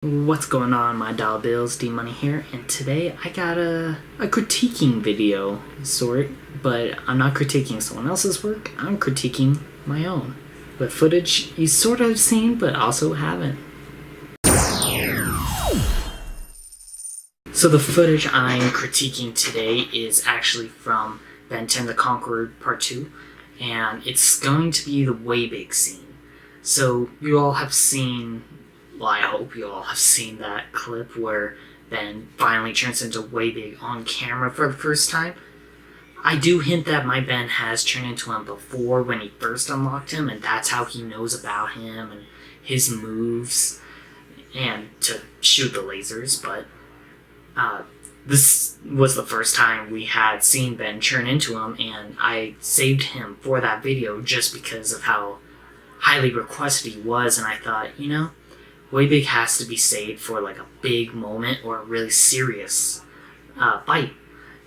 What's going on, my dollar bills? D-Money here, and today I got a critiquing video sort, but I'm not critiquing someone else's work, I'm critiquing my own. But footage you sort of seen, but also haven't. So the footage I'm critiquing today is actually from Ben 10 the Conqueror Part 2, and it's going to be the way big scene. So you all have seen, well, I hope you all have seen that clip where Ben finally turns into way big on camera for the first time. I do hint that my Ben has turned into him before when he first unlocked him, and that's how he knows about him and his moves and to shoot the lasers, but this was the first time we had seen Ben turn into him, and I saved him for that video just because of how highly requested he was, and I thought, Way Big has to be saved for like a big moment or a really serious fight.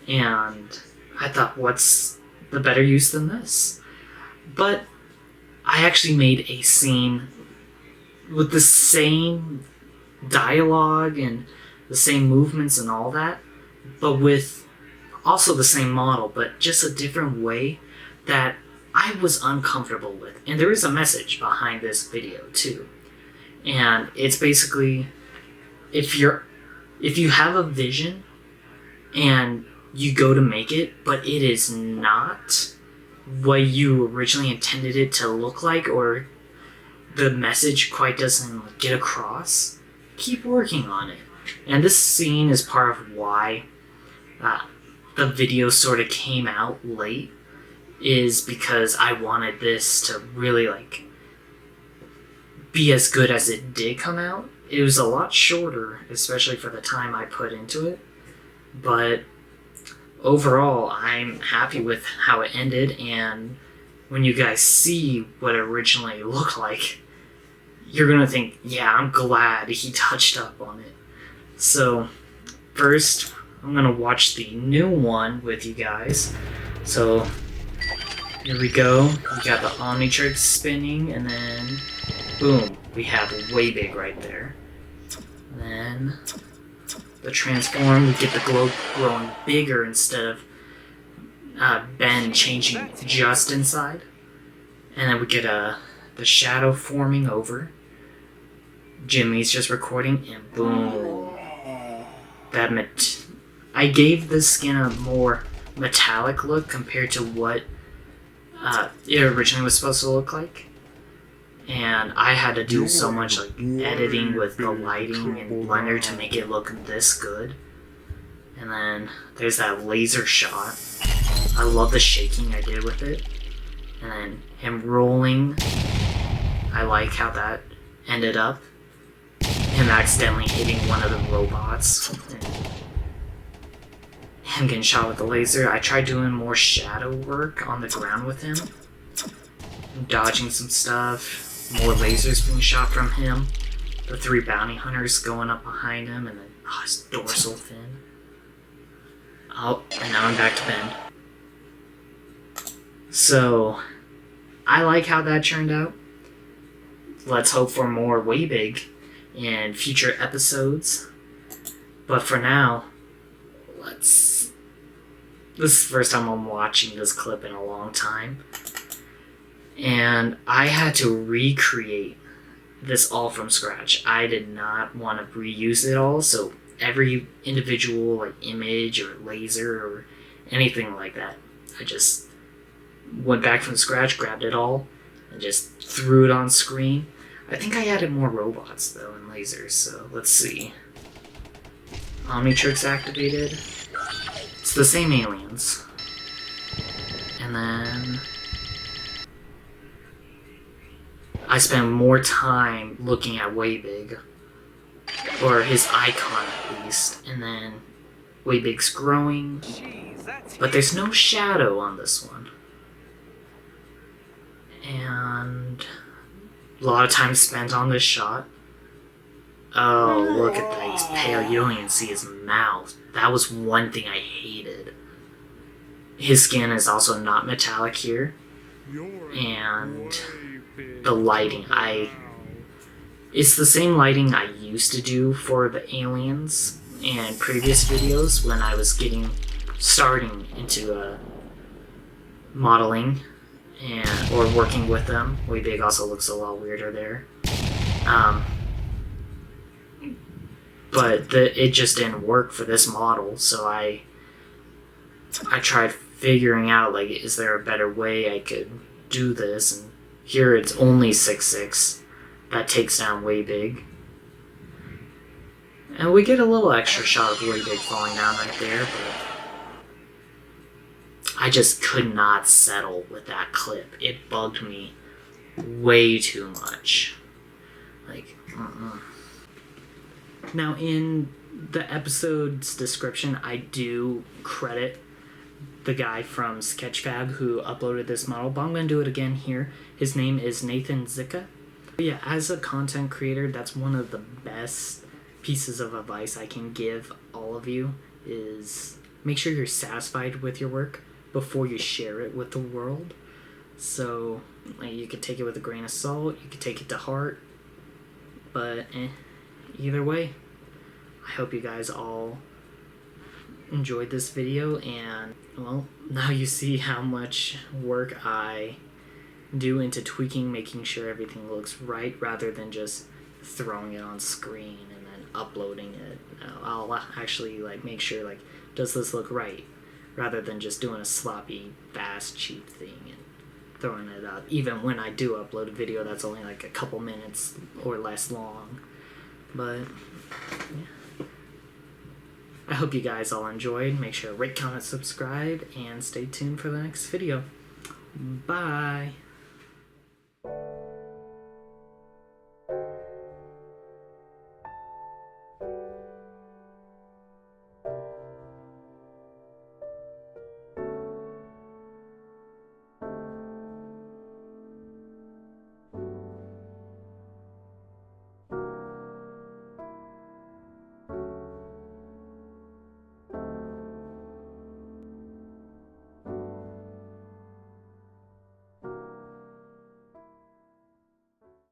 And I thought, what's the better use than this? But I actually made a scene with the same dialogue and the same movements and all that, but with also the same model, but just a different way that I was uncomfortable with. And there is a message behind this video too. And it's basically, if you have a vision and you go to make it, but it is not what you originally intended it to look like, or the message quite doesn't get across, keep working on it. And this scene is part of why the video sort of came out late, is because I wanted this to really be as good as it did come out. It was a lot shorter, especially for the time I put into it, but overall I'm happy with how it ended, and when you guys see what it originally looked like, you're gonna think, yeah, I'm glad he touched up on it. So first I'm gonna watch the new one with you guys. So here we go. We got the Omnitrix spinning, and then boom, we have Way Big right there. And then the transform, we get the globe growing bigger instead of Ben changing just inside. And then we get the shadow forming over. Jimmy's just recording, and boom. I gave this skin a more metallic look compared to what it originally was supposed to look like. And I had to do so much editing with the lighting and Blender to make it look this good. And then there's that laser shot. I love the shaking I did with it. And then him rolling. I like how that ended up. Him accidentally hitting one of the robots. And him getting shot with the laser. I tried doing more shadow work on the ground with him. Dodging some stuff. More lasers being shot from him. The 3 bounty hunters going up behind him, and then his dorsal fin. Oh, and now I'm back to Ben. So, I like how that turned out. Let's hope for more Way Big in future episodes. But for now, this is the first time I'm watching this clip in a long time. And I had to recreate this all from scratch. I did not want to reuse it all, so every individual image or laser or anything like that, I just went back from scratch, grabbed it all, and just threw it on screen. I think I added more robots though and lasers, so let's see. Omnitrix activated. It's the same aliens. And then I spent more time looking at Way Big, or his icon at least, and then Way Big's growing, but there's no shadow on this one. And a lot of time spent on this shot. Oh, look at that, he's pale, you don't even see his mouth. That was one thing I hated. His skin is also not metallic here, and the lighting, It's the same lighting I used to do for the aliens and previous videos when I was starting into modeling or working with them. Way Big also looks a lot weirder there. But it just didn't work for this model, so I tried figuring out, like, is there a better way I could do this? And here it's only 6'6". That takes down Way Big. And we get a little extra shot of Way Big falling down right there, but I just could not settle with that clip. It bugged me way too much. Like, Now, in the episode's description, I do credit the guy from Sketchfab who uploaded this model, but I'm going to do it again here. His name is Nathan Zicka. But yeah, as a content creator, that's one of the best pieces of advice I can give all of you, is make sure you're satisfied with your work before you share it with the world. So, like, you could take it with a grain of salt, you could take it to heart, but either way, I hope you guys all enjoyed this video, and well, now you see how much work I do into tweaking, making sure everything looks right, rather than just throwing it on screen and then uploading it. I'll actually like make sure, like, does this look right, rather than just doing a sloppy, fast, cheap thing and throwing it up, even when I do upload a video that's only like a couple minutes or less long. But yeah, I hope you guys all enjoyed. Make sure to rate, comment, subscribe, and stay tuned for the next video. Bye!